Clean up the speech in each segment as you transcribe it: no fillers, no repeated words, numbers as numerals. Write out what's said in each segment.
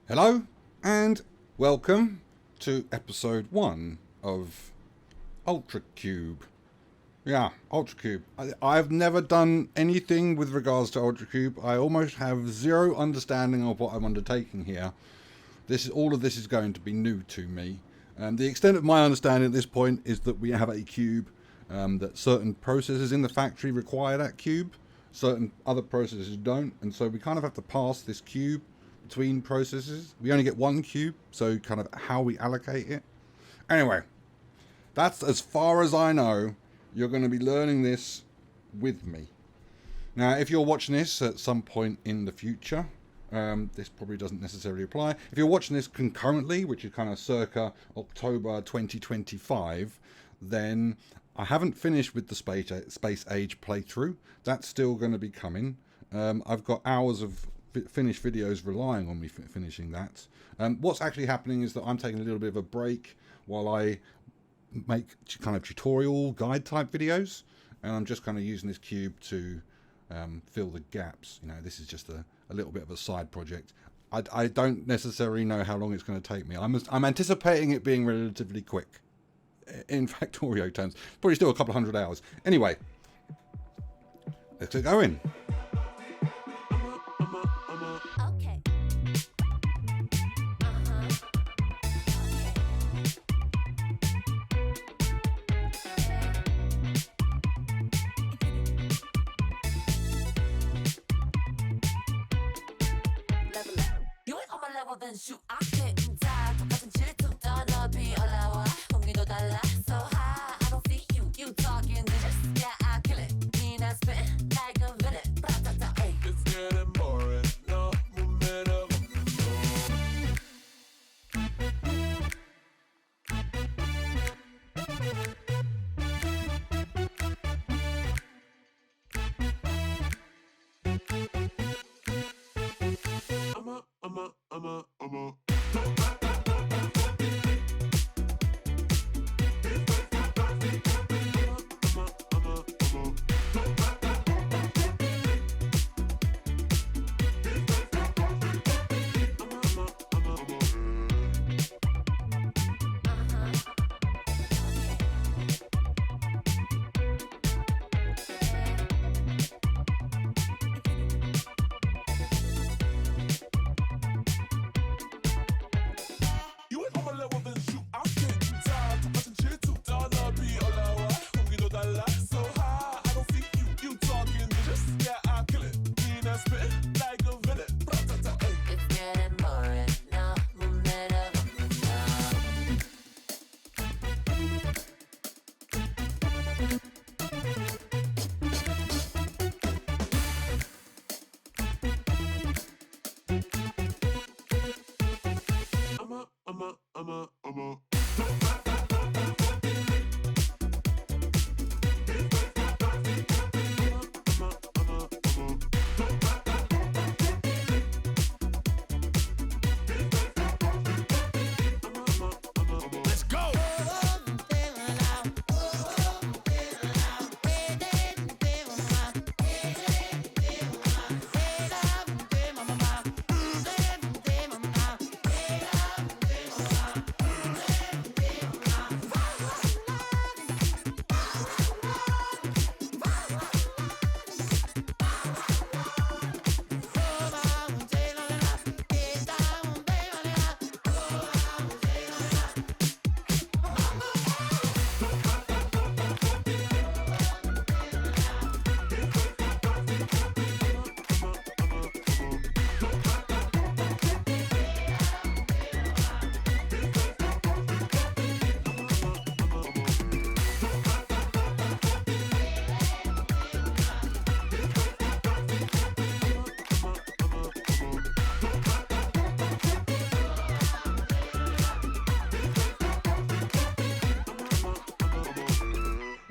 Hello and welcome to episode 1 of Ultracube. Yeah, Ultracube. I've never done anything with regards to Ultracube. I almost have zero understanding of what I'm undertaking here. All of this is going to be new to me. The extent of my understanding at this point is that we have a cube, that certain processes in the factory require that cube, certain other processes don't, and so we kind of have to pass this cube between processes. We only get one cube, so kind of how we allocate it. Anyway, that's as far as I know. You're going to be learning this with me. Now, if you're watching this at some point in the future, this probably doesn't necessarily apply. If you're watching this concurrently, which is kind of circa October 2025, then I haven't finished with the Space Age playthrough. That's still going to be coming. I've got hours of finished videos relying on me finishing that. What's actually happening is that I'm taking a little bit of a break while I make kind of tutorial guide type videos, and I'm just kind of using this cube to fill the gaps. You know, this is just a little bit of a side project. I don't necessarily know how long it's going to take me. I'm anticipating it being relatively quick in Factorio terms. Probably still a couple of 100 hours. Anyway, let's get going. Then shoot, I couldn't die. 똑같은 질투 더 높이 올라와. 공기도 달라, so high. I don't see you, you talking digits. Yeah, I kill it. Mean I spit like a villain. Bra-ta-ta, ay. It's getting boring. No momentum. I'm a.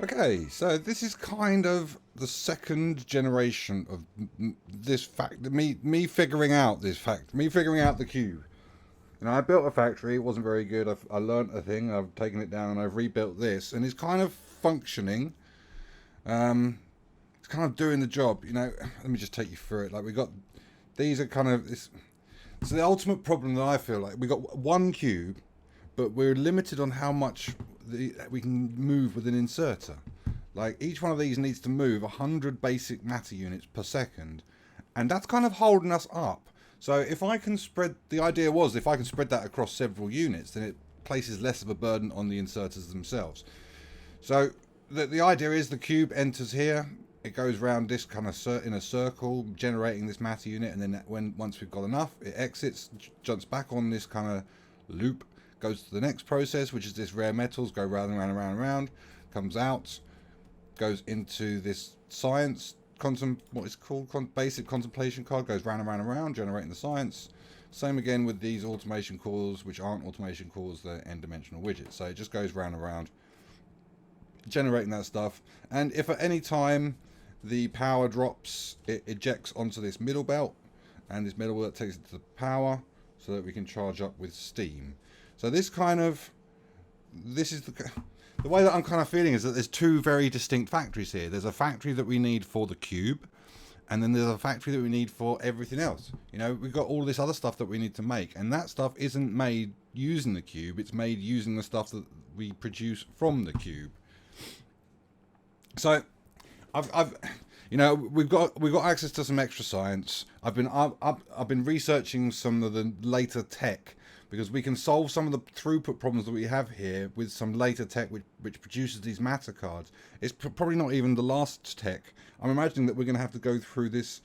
Okay, so this is kind of the second generation of this fact. Me figuring out this fact. Me figuring out the cube. You know, I built a factory. It wasn't very good. I learnt a thing. I've taken it down and I've rebuilt this, and it's kind of functioning. It's kind of doing the job. You know, let me just take you through it. Like, we got these are kind of this. So the ultimate problem that I feel like, we got one cube, but we're limited on how much we can move with an inserter. Like, each one of these needs to move 100 basic matter units per second, and that's kind of holding us up. So if I can spread, the idea was if I can spread that across several units, then it places less of a burden on the inserters themselves. So the idea is the cube enters here, it goes around this kind of in a circle, generating this matter unit, and then once we've got enough, it exits, jumps back on this kind of loop, goes to the next process, which is this rare metals, go round and round and round and round, comes out, goes into this science, what is called basic contemplation card, goes round and round and round, generating the science. Same again with these automation cores, which aren't automation cores, they're n-dimensional widgets. So it just goes round and round, generating that stuff. And if at any time the power drops, it ejects onto this middle belt, and this middle belt takes it to the power so that we can charge up with steam. So this is the way that I'm kind of feeling is that there's two very distinct factories here. There's a factory that we need for the cube, and then there's a factory that we need for everything else. You know, we've got all this other stuff that we need to make, and that stuff isn't made using the cube, it's made using the stuff that we produce from the cube. So I've you know, we've got access to some extra science. I've been researching some of the later tech, because we can solve some of the throughput problems that we have here with some later tech which produces these matter cards. It's probably not even the last tech. I'm imagining that we're going to have to go through this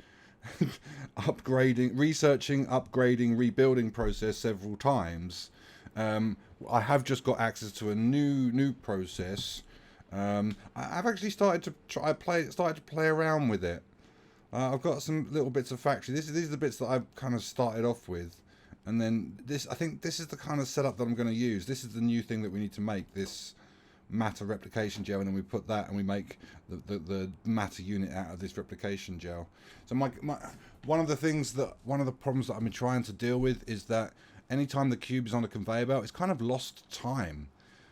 researching, upgrading, rebuilding process several times. I have just got access to a new process. I've actually started to play around with it. I've got some little bits of factory. These are the bits that I've kind of started off with. And then I think this is the kind of setup that I'm going to use. This is the new thing that we need to make, this matter replication gel, and then we put that and we make the matter unit out of this replication gel. So one of the problems that I've been trying to deal with is that anytime the cube is on a conveyor belt, it's kind of lost time.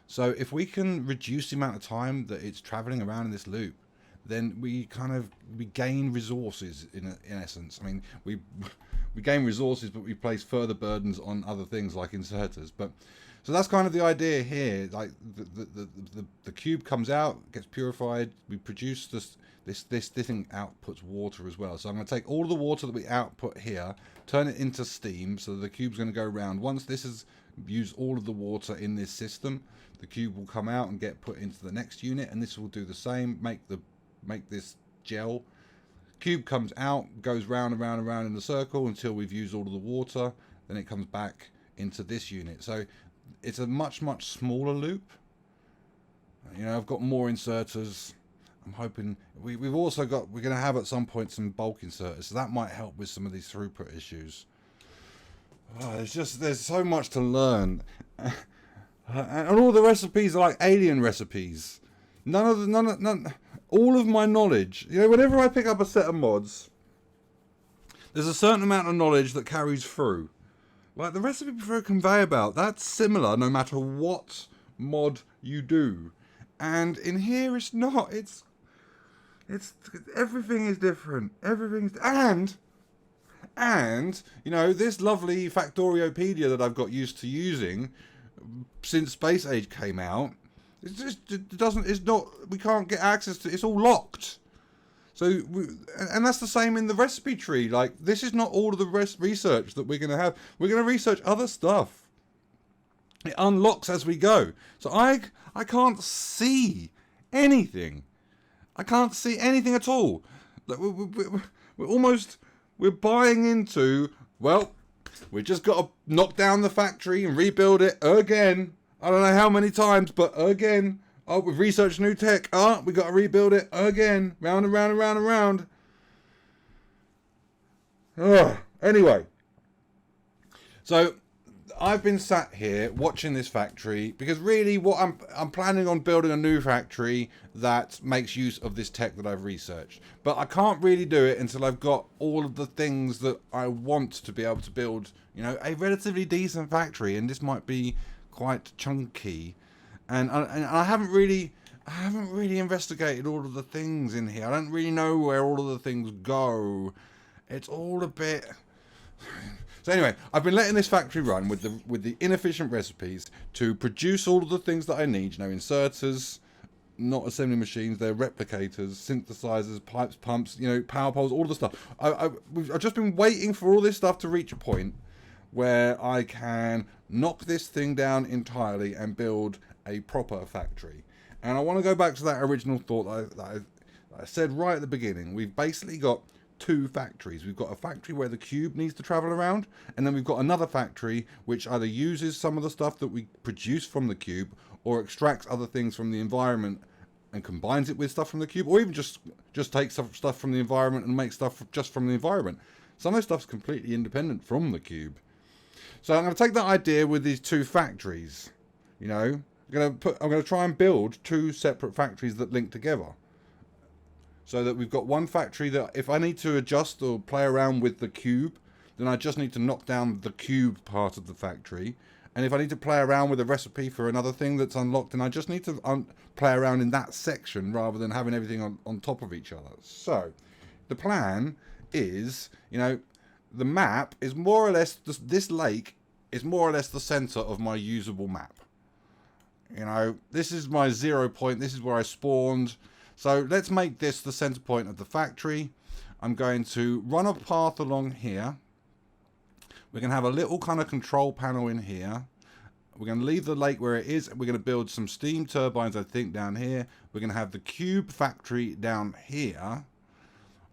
So if we can reduce the amount of time that it's traveling around in this loop, then we gain resources in essence. I mean, we gain resources, but we place further burdens on other things like inserters. But so that's kind of the idea here. Like the cube comes out, gets purified. We produce this thing outputs water as well. So I'm going to take all of the water that we output here, turn it into steam. So the cube's going to go around. Once this has used all of the water in this system, the cube will come out and get put into the next unit, and this will do the same. Make this gel. Cube comes out, goes round and round and round in the circle until we've used all of the water, then it comes back into this unit. So it's a much smaller loop. You know, I've got more inserters. I'm hoping we're going to have at some point some bulk inserters, so that might help with some of these throughput issues. There's so much to learn, and all the recipes are like alien recipes. All of my knowledge, you know, whenever I pick up a set of mods, there's a certain amount of knowledge that carries through. Like the recipe for a conveyor belt, that's similar no matter what mod you do. And in here it's not. It's everything is different. And you know, this lovely Factoriopedia that I've got used to using since Space Age came out, we can't get access to, it's all locked. So, and that's the same in the recipe tree. Like, this is not all of the research that we're going to have. We're going to research other stuff. It unlocks as we go. So I can't see anything. I can't see anything at all. Like, we're buying into, well, we just got to knock down the factory and rebuild it again. I don't know how many times, but again. Oh, we've researched new tech. Oh, we got to rebuild it again. Round and round and round and round. Ugh. Anyway. So, I've been sat here watching this factory because really what I'm planning on building a new factory that makes use of this tech that I've researched. But I can't really do it until I've got all of the things that I want to be able to build, you know, a relatively decent factory. And this might be quite chunky. And I haven't really investigated all of the things in here. I don't really know where all of the things go. It's all a bit So anyway, I've been letting this factory run with the inefficient recipes to produce all of the things that I need. You know, inserters, not assembly machines, they're replicators, synthesizers, pipes, pumps, you know, power poles, all the stuff. I've just been waiting for all this stuff to reach a point where I can knock this thing down entirely and build a proper factory. And I want to go back to that original thought that I said right at the beginning. We've basically got two factories. We've got a factory where the cube needs to travel around, and then we've got another factory which either uses some of the stuff that we produce from the cube or extracts other things from the environment and combines it with stuff from the cube, or even just takes stuff from the environment and makes stuff just from the environment. Some of this stuff's completely independent from the cube. So I'm going to take that idea with these two factories. You know, I'm going to try and build two separate factories that link together. So that we've got one factory that if I need to adjust or play around with the cube, then I just need to knock down the cube part of the factory. And if I need to play around with a recipe for another thing that's unlocked, then I just need to play around in that section rather than having everything on top of each other. So the plan is, you know, the map is more or less, this lake is more or less the center of my usable map. You know, this is my 0 point. This is where I spawned. So let's make this the center point of the factory. I'm going to run a path along here. We're going to have a little kind of control panel in here. We're going to leave the lake where it is. We're going to build some steam turbines, I think, down here. We're going to have the cube factory down here.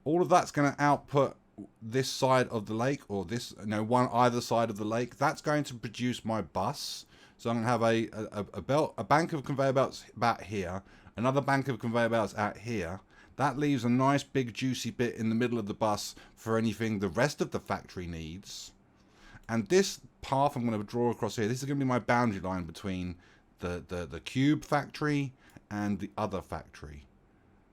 All of that's going to output this side of the lake, or this, you know, either side of the lake. That's going to produce my bus. So I'm going to have a bank of conveyor belts about here. Another bank of conveyor belts out here. That leaves a nice big juicy bit in the middle of the bus for anything the rest of the factory needs. And this path I'm going to draw across here, this is going to be my boundary line between the cube factory and the other factory.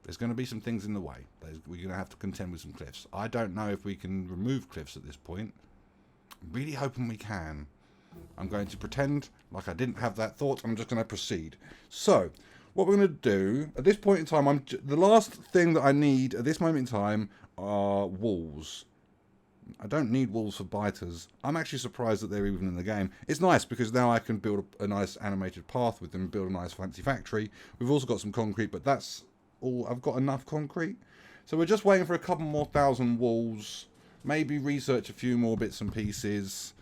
There's going to be some things in the way. We're going to have to contend with some cliffs. I don't know if we can remove cliffs at this point. I'm really hoping we can. I'm going to pretend like I didn't have that thought. I'm just going to proceed. So what we're going to do at this point in time, the last thing that I need at this moment in time are walls. I don't need walls for biters. I'm actually surprised that they're even in the game. It's nice because now I can build a nice animated path with them, build a nice fancy factory. We've also got some concrete, but that's all. I've got enough concrete. So we're just waiting for a couple more thousand walls. Maybe research a few more bits and pieces.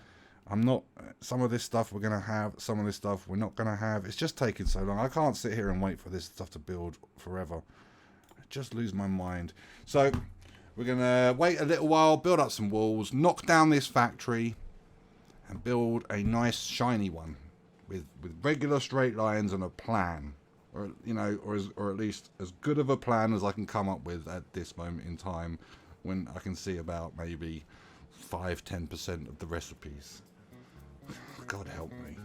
Some of this stuff we're going to have, some of this stuff we're not going to have. It's just taking so long. I can't sit here and wait for this stuff to build forever. I just lose my mind. So we're going to wait a little while, build up some walls, knock down this factory, and build a nice shiny one with regular straight lines and a plan. Or, you know, or at least as good of a plan as I can come up with at this moment in time, when I can see about maybe 5-10% of the recipes. God help me.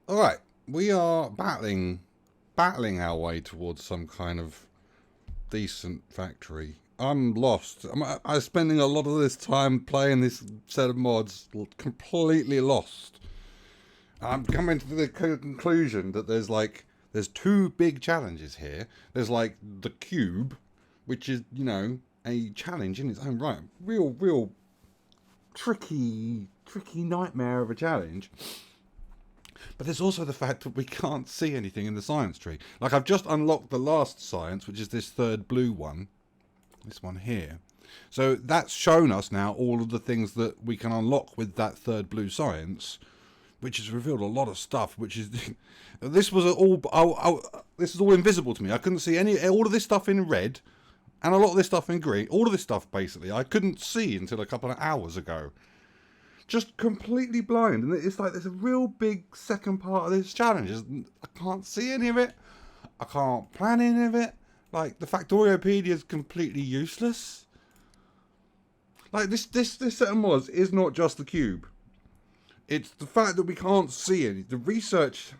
All right, we are battling our way towards some kind of decent factory. I'm lost. I'm spending a lot of this time playing this set of mods, completely lost. I'm coming to the conclusion that there's two big challenges here. There's like the cube, which is, you know, a challenge in its own right. Real tricky nightmare of a challenge. But there's also the fact that we can't see anything in the science tree. Like, I've just unlocked the last science, which is this third blue one. This one here. So that's shown us now all of the things that we can unlock with that third blue science, which has revealed a lot of stuff, which is... this was this is all invisible to me. I couldn't see all of this stuff in red, and a lot of this stuff in green. All of this stuff, basically, I couldn't see until a couple of hours ago. just completely blind. And it's like there's a real big second part of this challenge. I can't see any of it. I can't plan any of it. Like, the Factoriopedia is completely useless. Like, this set of mods is not just the cube. It's the fact that we can't see it. The research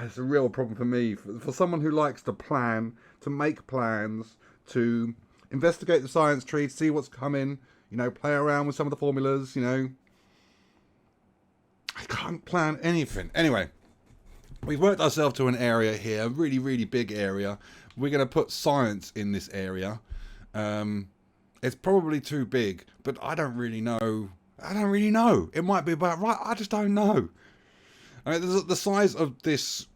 is a real problem for me. For someone who likes to plan, to make plans, to investigate the science tree, see what's coming, you know, play around with some of the formulas, you know. I can't plan anything. Anyway, we've worked ourselves to an area here, a really, really big area. We're going to put science in this area. It's probably too big, but I don't really know. It might be about right. I just don't know. I mean, the size of this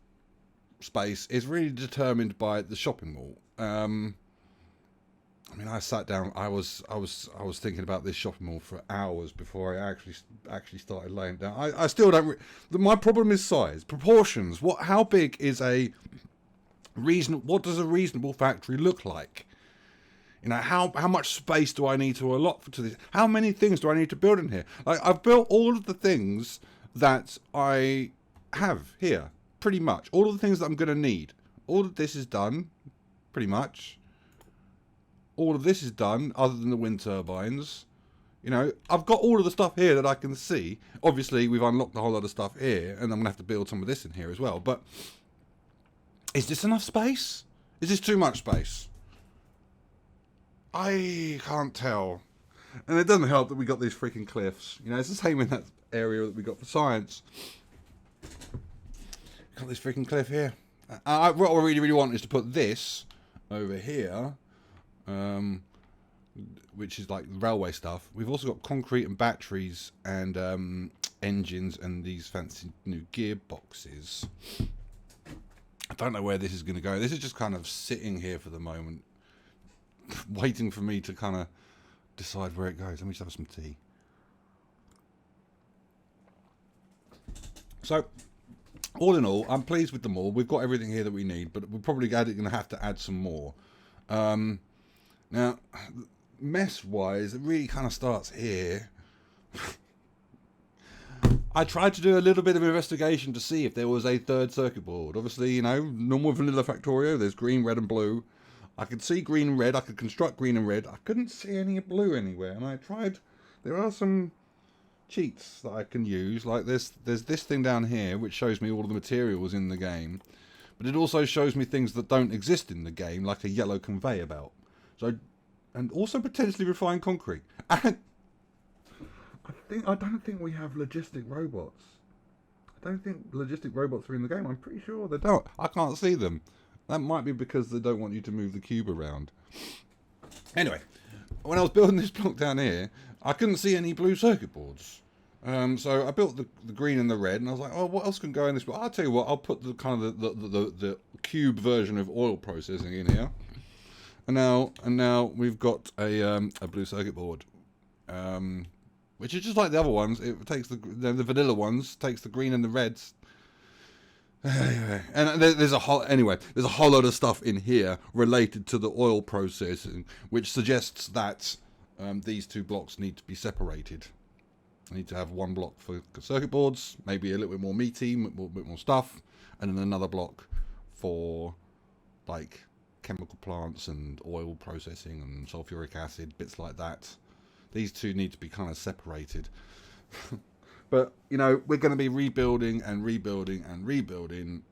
space is really determined by the shopping mall. I mean, I sat down. I was thinking about this shopping mall for hours before I actually started laying down. I still don't. My problem is size, proportions. How big is a reasonable? What does a reasonable factory look like? You know, how much space do I need to allot to this? How many things do I need to build in here? Like, I've built all of the things that I have here, pretty much. All of the things that I'm going to need. All of this is done, pretty much. All of this is done, other than the wind turbines. You know, I've got all of the stuff here that I can see. Obviously, we've unlocked a whole lot of stuff here, and I'm going to have to build some of this in here as well. But is this enough space? Is this too much space? I can't tell. And it doesn't help that we got these freaking cliffs. You know, it's the same in that area that we got for science. Got this freaking cliff here. What I really, really want is to put this over here, which is like railway stuff. We've also got concrete and batteries and engines and these fancy new gearboxes. I don't know where this is going to go. This is just kind of sitting here for the moment, waiting for me to kind of decide where it goes. Let me just have some tea. So, all in all, I'm pleased with them all. We've got everything here that we need, but we're probably going to have to add some more. Now, mess-wise, it really kind of starts here. I tried to do a little bit of investigation to see if there was a third circuit board. Obviously, you know, normal vanilla Factorio, there's green, red, and blue. I could see green and red. I could construct green and red. I couldn't see any blue anywhere. And I tried. There are some cheats that I can use. Like there's this thing down here which shows me all of the materials in the game. But it also shows me things that don't exist in the game, like a yellow conveyor belt. So, and also potentially refined concrete. And I don't think we have logistic robots. I don't think logistic robots are in the game. I'm pretty sure they don't. I can't see them. That might be because they don't want you to move the cube around. Anyway, when I was building this block down here, I couldn't see any blue circuit boards. So I built the green and the red, and I was like, oh, what else can go in this block? I'll tell you what, I'll put the kind of the cube version of oil processing in here. And now we've got a blue circuit board, which is just like the other ones. It takes the vanilla ones, takes the green and the reds. And there's a whole lot of stuff in here related to the oil processing, which suggests that these two blocks need to be separated. I need to have one block for circuit boards, maybe a little bit more meaty, a bit more stuff, and then another block for like chemical plants and oil processing and sulfuric acid, bits like that. These two need to be kind of separated. But, you know, we're going to be rebuilding and rebuilding and rebuilding.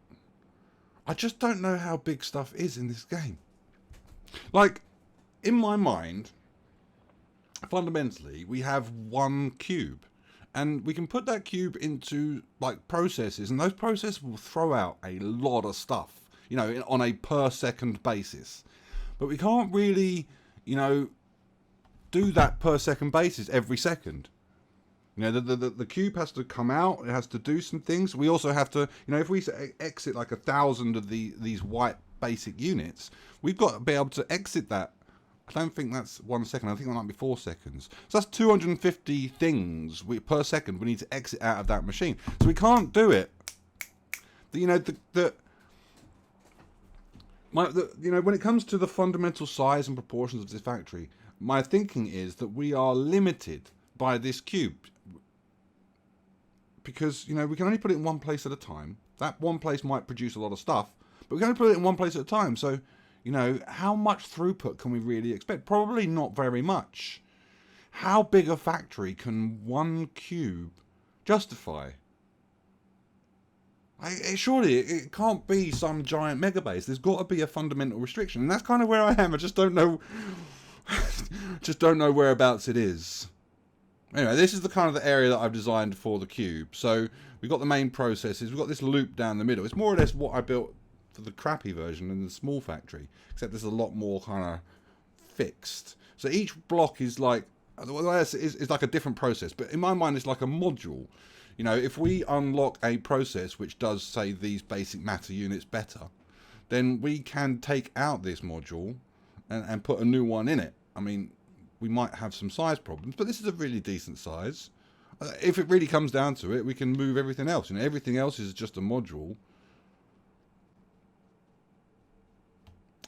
I just don't know how big stuff is in this game. Like, in my mind, fundamentally, we have one cube. And we can put that cube into, like, processes. And those processes will throw out a lot of stuff, you know, on a per second basis. But we can't really, you know, do that per second basis every second. You know, the cube has to come out. It has to do some things. We also have to, you know, if we exit like 1,000 of these white basic units, we've got to be able to exit that. I don't think that's 1 second. I think that might be 4 seconds. So that's 250 things per second we need to exit out of that machine. So we can't do it. You know, you know, when it comes to the fundamental size and proportions of this factory, my thinking is that we are limited by this cube. because, you know, we can only put it in one place at a time. That one place might produce a lot of stuff, but we can only put it in one place at a time. So, you know, how much throughput can we really expect? Probably not very much. How big a factory can one cube justify? Surely it can't be some giant mega base. There's got to be a fundamental restriction, and that's kind of where I am. I just don't know, just don't know whereabouts it is. Anyway, this is the kind of the area that I've designed for the cube. So we've got the main processes. We've got this loop down the middle. It's more or less what I built for the crappy version in the small factory, except there's a lot more kind of fixed. So each block is like, is like a different process, but in my mind it's like a module. You know, if we unlock a process which does, say, these basic matter units better, then we can take out this module and put a new one in it. I mean, we might have some size problems, but this is a really decent size. If it really comes down to it, we can move everything else. You know, everything else is just a module.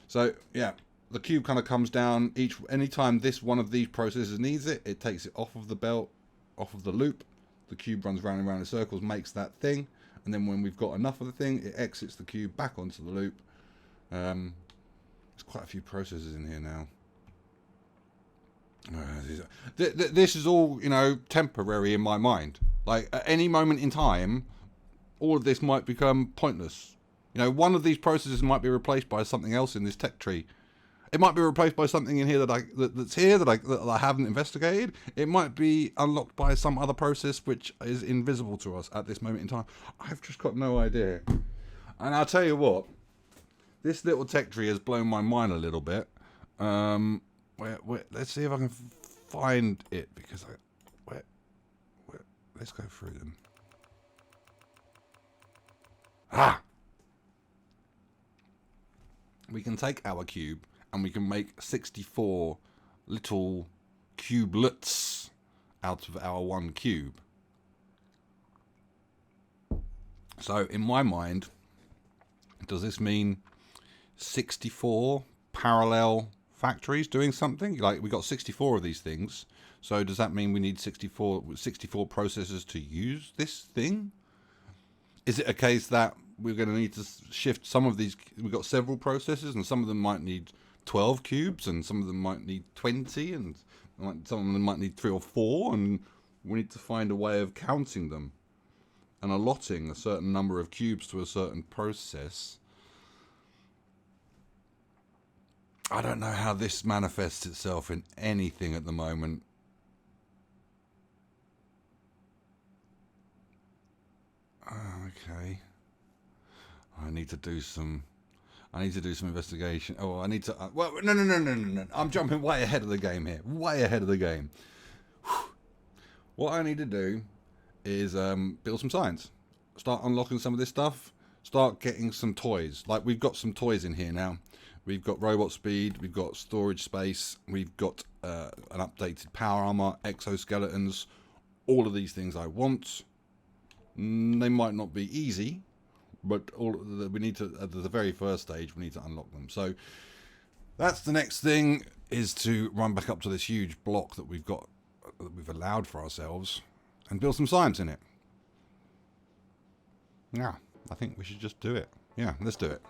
So, yeah, the cube kind of comes down. Anytime this one of these processes needs it, it takes it off of the belt, off of the loop. The cube runs round and round in circles, makes that thing, and then when we've got enough of the thing, it exits the cube back onto the loop. There's quite a few processes in here now. This is all, you know, temporary in my mind. Like, at any moment in time, all of this might become pointless. You know, one of these processes might be replaced by something else in this tech tree. It might be replaced by something in here that I haven't investigated. It might be unlocked by some other process which is invisible to us at this moment in time. I've just got no idea. And I'll tell you what, this little tech tree has blown my mind a little bit. Let's see if I can find it, because let's go through them. We can take our cube and we can make 64 little cubelets out of our one cube. So in my mind, does this mean 64 parallel factories doing something? Like, we got 64 of these things. So does that mean we need 64 processors to use this thing? Is it a case that we're going to need to shift some of these? We've got several processors, and some of them might need 12 cubes, and some of them might need 20, and some of them might need 3 or 4, and we need to find a way of counting them and allotting a certain number of cubes to a certain process. I don't know how this manifests itself in anything at the moment. Okay. I need to do some investigation. Oh, I need to. Well, no. I'm jumping way ahead of the game here. Way ahead of the game. What I need to do is build some science. Start unlocking some of this stuff. Start getting some toys. Like, we've got some toys in here now. We've got robot speed. We've got storage space. We've got an updated power armor, exoskeletons. All of these things I want. They might not be easy, but we need to, at the very first stage, we need to unlock them. So that's the next thing, is to run back up to this huge block that we've got, that we've allowed for ourselves, and build some science in it. Yeah, I think we should just do it. Yeah, let's do it.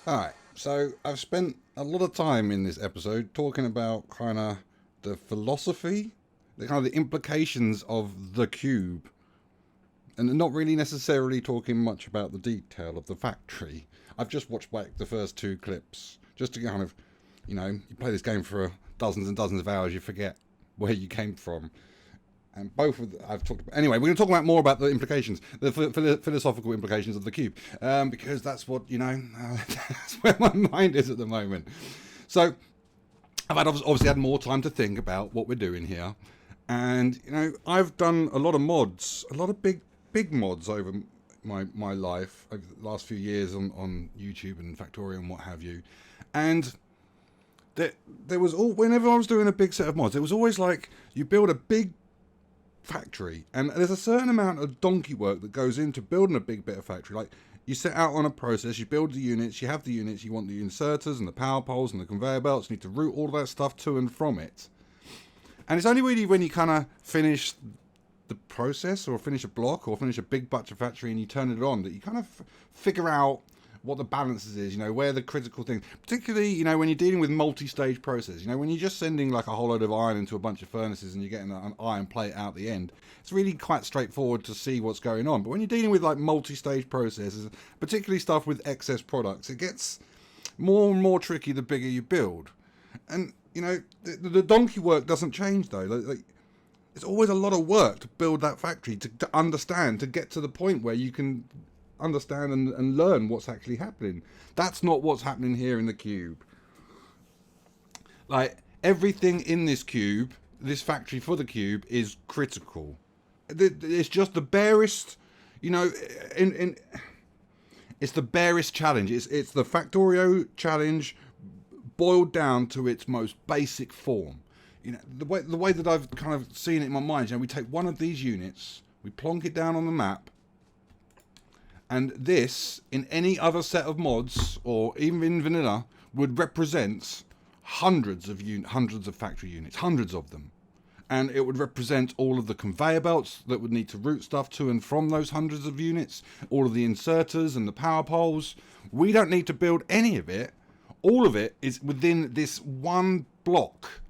Alright, so I've spent a lot of time in this episode talking about kind of the philosophy, the kind of the implications of the cube, and not really necessarily talking much about the detail of the factory. I've just watched back the first 2 clips, just to kind of, you know, you play this game for dozens and dozens of hours, you forget where you came from. And both of I've talked about. Anyway, we're going to talk about more about the implications, the philosophical implications of the cube, because that's what, you know, that's where my mind is at the moment. So I've obviously had more time to think about what we're doing here, and you know, I've done a lot of mods, a lot of big mods over my life over the last few years on YouTube and Factorio and what have you, and there was whenever I was doing a big set of mods, it was always like you build a big factory, and there's a certain amount of donkey work that goes into building a big bit of factory. Like, you set out on a process, you build the units, you have the units, you want the inserters and the power poles and the conveyor belts, you need to route all that stuff to and from it. And it's only really when you kind of finish the process, or finish a block, or finish a big batch of factory and you turn it on, that you kind of figure out what the balances is, you know, where the critical things, particularly, you know, when you're dealing with multi-stage process, you know, when you're just sending like a whole load of iron into a bunch of furnaces and you're getting an iron plate out the end, it's really quite straightforward to see what's going on. But when you're dealing with like multi-stage processes, particularly stuff with excess products, it gets more and more tricky the bigger you build. And, you know, the donkey work doesn't change though. Like, it's always a lot of work to build that factory, to understand, to get to the point where you can understand and learn what's actually happening. That's not what's happening here in the cube. Like, everything in this cube, this factory for the cube, is critical. It's just the barest, you know, it's the barest challenge. It's the Factorio challenge boiled down to its most basic form. You know, the way that I've kind of seen it in my mind, you know, we take one of these units, we plonk it down on the map, and this, in any other set of mods, or even in vanilla, would represent hundreds of factory units, hundreds of them. And it would represent all of the conveyor belts that would need to route stuff to and from those hundreds of units, all of the inserters and the power poles. We don't need to build any of it. All of it is within this one block.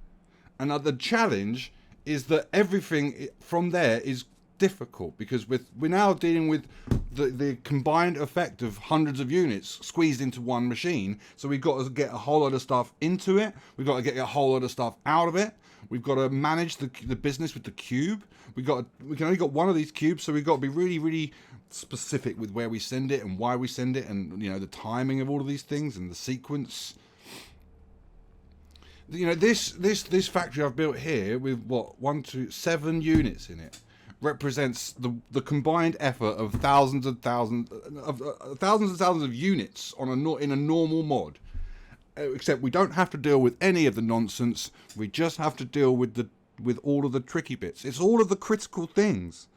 And the challenge is that everything from there is difficult because we're now dealing with the combined effect of hundreds of units squeezed into one machine. So we've got to get a whole lot of stuff into it. We've got to get a whole lot of stuff out of it. We've got to manage the business with the cube. We can only got one of these cubes, so we've got to be really, really specific with where we send it and why we send it, and you know, the timing of all of these things and the sequence. You know, this factory I've built here with what 7 units in it represents the combined effort of thousands and thousands of units in a normal mod. Except we don't have to deal with any of the nonsense. We just have to deal with all of the tricky bits. It's all of the critical things.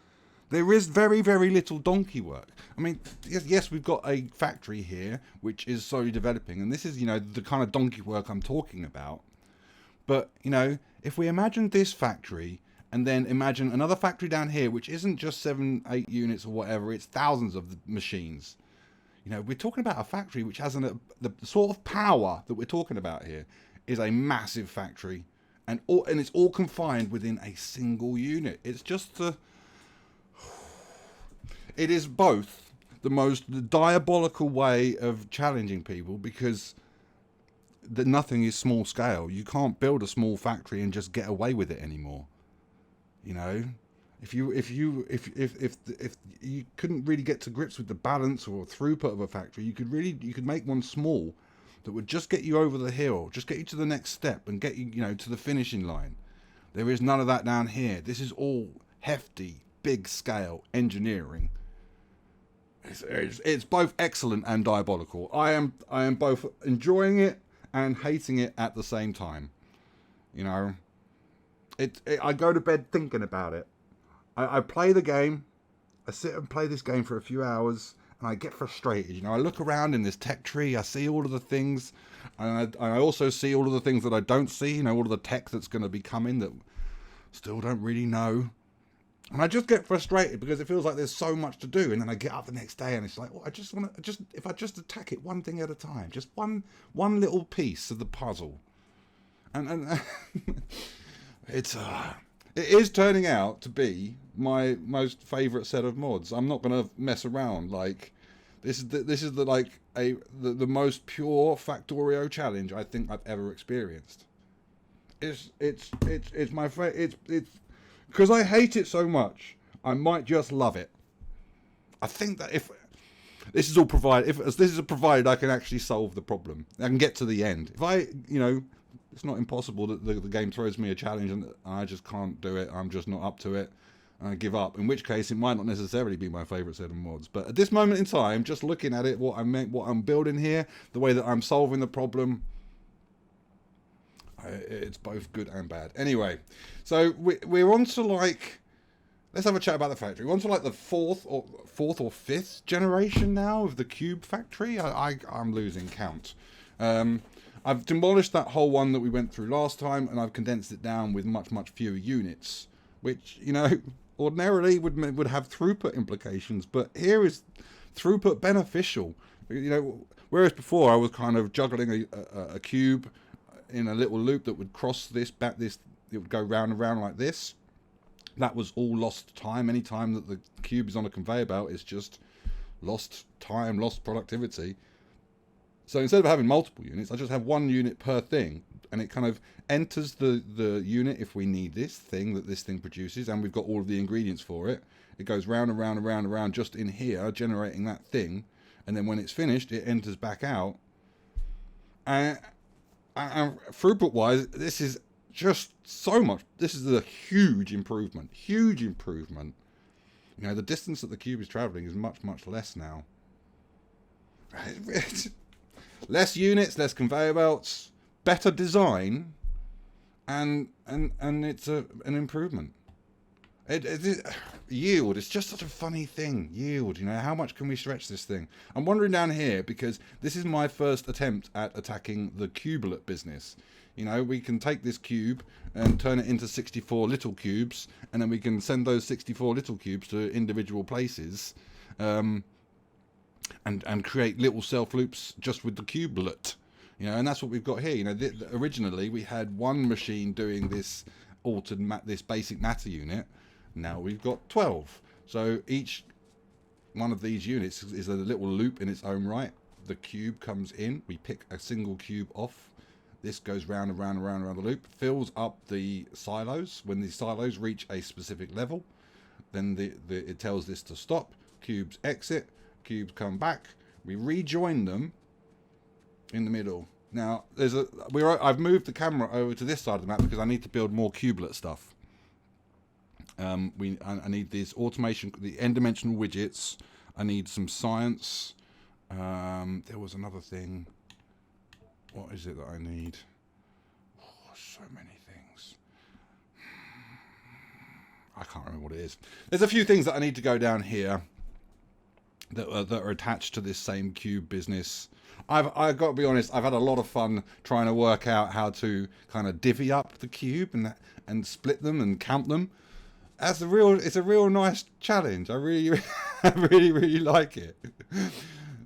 There is very, very little donkey work. I mean, yes, we've got a factory here which is slowly developing, and this is, you know, the kind of donkey work I'm talking about. But, you know, if we imagine this factory and then imagine another factory down here, which isn't just 7, 8 units or whatever, it's thousands of machines. You know, we're talking about a factory which has the sort of power that we're talking about here is a massive factory, and it's all confined within a single unit. It's just it is both the most diabolical way of challenging people, because nothing is small scale. You can't build a small factory and just get away with it anymore. You know, if you couldn't really get to grips with the balance or throughput of a factory, you could make one small that would just get you over the hill, just get you to the next step and get you, you know, to the finishing line. There is none of that down here. This is all hefty, big scale engineering. It's both excellent and diabolical. I am both enjoying it and hating it at the same time. You know, I go to bed thinking about it. I play the game. I sit and play this game for a few hours, and I get frustrated. You know, I look around in this tech tree. I see all of the things, and I also see all of the things that I don't see. You know, all of the tech that's going to be coming that still don't really know. And I just get frustrated because it feels like there's so much to do. And then I get up the next day and it's like, well, if I just attack it one thing at a time, just one little piece of the puzzle. And it is turning out to be my most favorite set of mods. I'm not going to mess around. Like, this is the most pure Factorio challenge I think I've ever experienced. It's my favorite. It's because I hate it so much, I might just love it. I think that if this is all provided, provided I can actually solve the problem, I can get to the end. If it's not impossible that the game throws me a challenge and I just can't do it. I'm just not up to it, and I give up. In which case, it might not necessarily be my favourite set of mods. But at this moment in time, just looking at it, what I'm building here, the way that I'm solving the problem, it's both good and bad. Anyway, so we're on to let's have a chat about the factory. We're on to the fourth or fifth generation now of the Cube factory. I'm losing count. I've demolished that whole one that we went through last time, and I've condensed it down with much, much fewer units, which, you know, ordinarily would have throughput implications, but here is throughput beneficial. You know, whereas before I was kind of juggling a cube in a little loop that would cross it would go round and round like this. That was all lost time. Any time that the cube is on a conveyor belt, it's just lost time, lost productivity. So instead of having multiple units, I just have one unit per thing, and it kind of enters the unit if we need this thing that this thing produces, and we've got all of the ingredients for it. It goes round and round and round and round just in here, generating that thing, and then when it's finished, it enters back out. And throughput wise, this is just so much. This is a huge improvement. You know, the distance that the cube is traveling is much, much less now. Less units, less conveyor belts, better design, and it's an improvement. Yield, it's just such a funny thing. Yield, you know, how much can we stretch this thing? I'm wandering down here because this is my first attempt at attacking the cubelet business. You know, we can take this cube and turn it into 64 little cubes, and then we can send those 64 little cubes to individual places, and create little self loops just with the cubelet. You know, and that's what we've got here. You know, originally we had one machine doing this this basic matter unit. Now we've got 12. So each one of these units is a little loop in its own right. The cube comes in, we pick a single cube off. This goes round and round and round and round the loop, fills up the silos. When the silos reach a specific level, then it tells this to stop. Cubes exit, cubes come back. We rejoin them in the middle. Now I've moved the camera over to this side of the map because I need to build more cubelet stuff. I need this automation, the n-dimensional widgets. I need some science. There was another thing. What is it that I need? Oh, so many things. I can't remember what it is. There's a few things that I need to go down here that are attached to this same cube business. I've got to be honest, I've had a lot of fun trying to work out how to kind of divvy up the cube and split them and count them. It's a real nice challenge. I really really like it.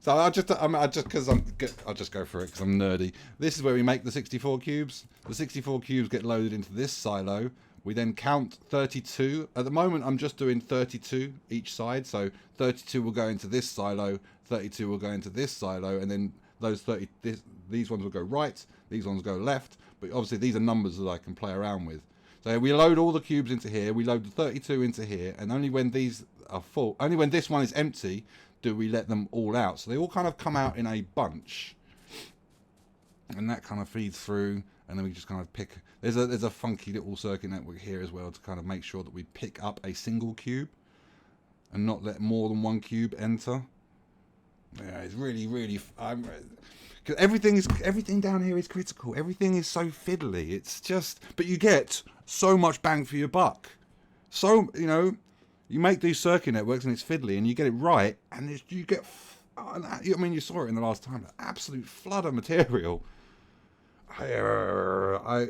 So I'll just go for it because I'm nerdy. This is where we make the 64 cubes. The 64 cubes get loaded into this silo. We then count 32. At the moment, I'm just doing 32 each side. So 32 will go into this silo, 32 will go into this silo, and then these ones will go right, these ones go left. But obviously, these are numbers that I can play around with. So we load all the cubes into here. We load the 32 into here, and only when these are full, only when this one is empty, do we let them all out. So they all kind of come out in a bunch, and that kind of feeds through, and then we just kind of pick. There's a funky little circuit network here as well to kind of make sure that we pick up a single cube and not let more than one cube enter. Yeah, it's really because everything down here is critical. Everything is so fiddly. It's just, but you get so much bang for your buck. So you make these circuit networks and it's fiddly, and you get it right, and you get. I mean, you saw it in the last time. An absolute flood of material. I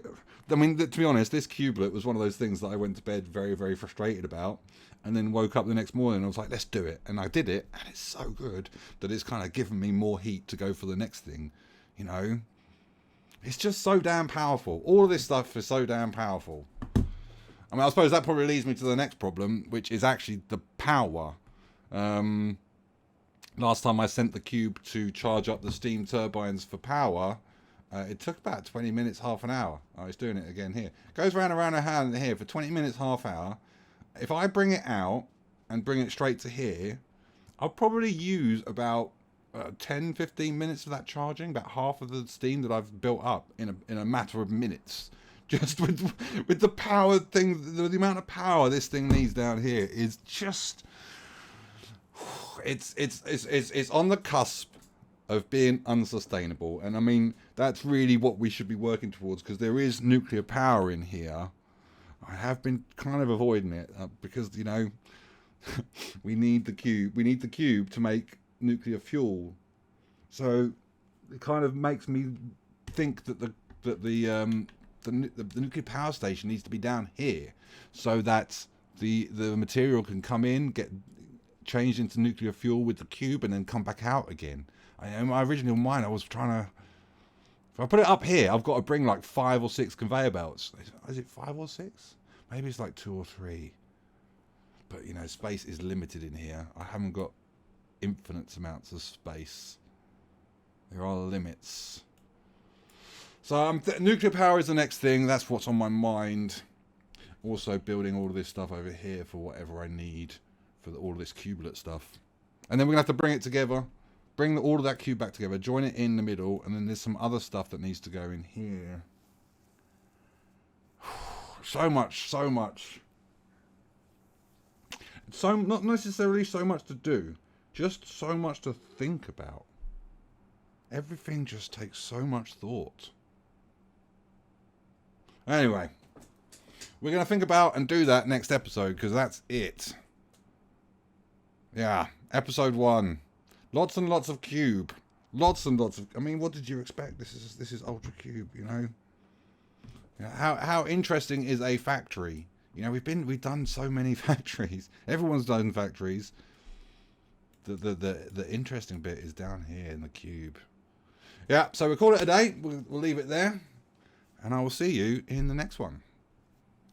mean, to be honest, this cubelet was one of those things that I went to bed very, very frustrated about, and then woke up the next morning and I was like, let's do it. And I did it, and it's so good that it's kind of given me more heat to go for the next thing. It's just so damn powerful. All of this stuff is so damn powerful. I mean, I suppose that probably leads me to the next problem, which is actually the power. Last time I sent the cube to charge up the steam turbines for power, it took about 20 minutes, half an hour. Oh, it's doing it again here. Goes round and round and round here for 20 minutes, half hour. If I bring it out and bring it straight to here, I'll probably use about 10, 15 minutes of that charging, about half of the steam that I've built up in a matter of minutes. Just with the power thing, the amount of power this thing needs down here is just, it's on the cusp of being unsustainable. And I mean, that's really what we should be working towards, because there is nuclear power in here. I have been kind of avoiding it because we need the cube. We need the cube to make nuclear fuel. So it kind of makes me think that the nuclear power station needs to be down here, so that the material can come in, get changed into nuclear fuel with the cube, and then come back out again. In my original mind, I was trying to. If I put it up here, I've got to bring like 5 or 6 conveyor belts. Is it 5 or 6? Maybe it's like 2 or 3. But space is limited in here. I haven't got infinite amounts of space. There are limits. So nuclear power is the next thing. That's what's on my mind. Also building all of this stuff over here for whatever I need for all of this cubelet stuff. And then we're going to have to bring it together. Bring all of that cube back together. Join it in the middle. And then there's some other stuff that needs to go in here. So much. So not necessarily so much to do. Just so much to think about. Everything just takes so much thought. Anyway, we're going to think about and do that next episode, because that's it. Yeah, episode 1. Lots and lots of cube. Lots and lots of... I mean, what did you expect? This is Ultracube, How interesting is a factory? We've done so many factories. Everyone's done factories. The interesting bit is down here in the cube. Yeah, so we'll call it a day. We'll leave it there. And I will see you in the next one.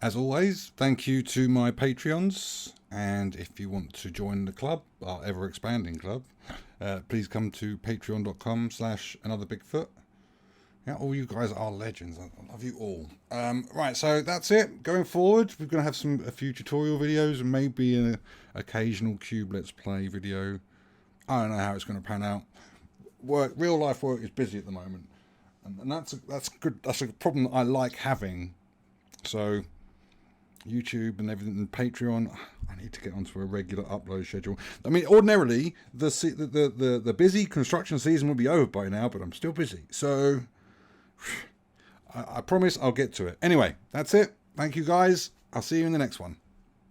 As always, thank you to my Patreons. And if you want to join the club, our ever-expanding club, please come to patreon.com/anotherbigfoot. Yeah, all you guys are legends. I love you all. Right, so that's it. Going forward, we're going to have a few tutorial videos and maybe an occasional Cube Let's Play video. I don't know how it's going to pan out. Real life work is busy at the moment, and that's good. That's a problem that I like having. So YouTube and everything, and Patreon, I need to get onto a regular upload schedule. I mean, ordinarily the busy construction season will be over by now, but I'm still busy. So I promise I'll get to it. Anyway, that's it. Thank you guys. I'll see you in the next one.